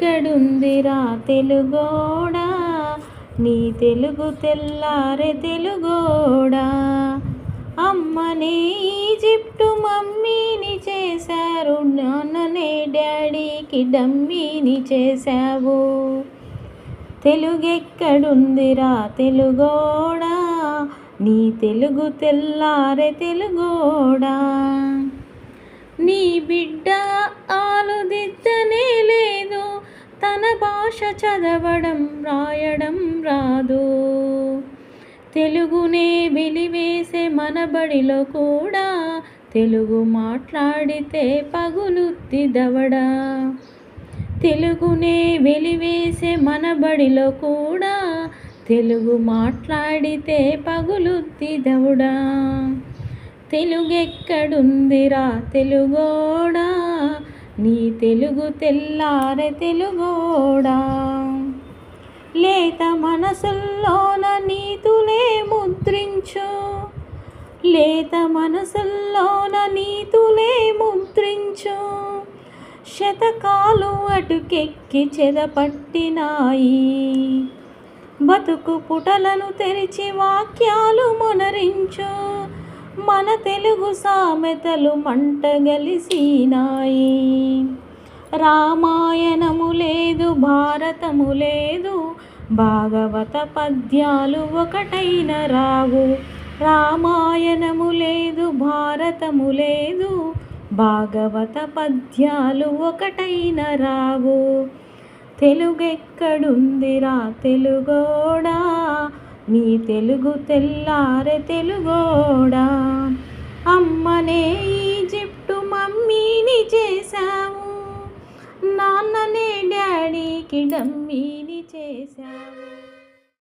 ఎక్కడుందిరా తెలుగోడా, నీ తెలుగు తెల్లారే తెలుగోడా. అమ్మనే ఈజిప్టు మమ్మీని చేశారు, నాన్ననే డాడీకి డమ్మీని చేశావు. తెలుగెక్కడుందిరా తెలుగోడా, నీ తెలుగు తెల్లారే తెలుగోడా. నీ బిడ్డ ఆలుదిద్దనే లేదు, తన భాష చదవడం రాయడం రాదు. తెలుగునే వెలివేసే మన బడిలో కూడా తెలుగు మాట్లాడితే పగులుద్ది దవడ. తెలుగునే వెలివేసే మన బడిలో కూడా తెలుగు మాట్లాడితే పగులుద్ది దవడ. తెలుగెక్కడుందిరా తెలుగోడా, నీ తెలుగు తెల్లారే తెలుగోడా. లేత మనసుల్లోన నీతులే ముద్రించు, లేత మనసుల్లోన నీతులే ముద్రించు. శతకాలు అటుకెక్కి చెదపట్టినాయి, బతుకు పుటలను తెరిచి వాక్యాలు మొనరించు. మన తెలుగు సామెతలు మంటగలిసినాయి. రామాయణము లేదు, భారతము లేదు, భాగవత పద్యాలు ఒకటైన రావు. రామాయణము లేదు, భారతము లేదు, భాగవత పద్యాలు ఒకటైన రావు. తెలుగెక్కడుందిరా తెలుగోడా, నీ తెలుగు తెల్లారే తెలుగోడా. అమ్మనే ఈజిప్టు మమ్మీని చేశావు, నాన్ననే డాడీకి డమ్మీని చేశావు.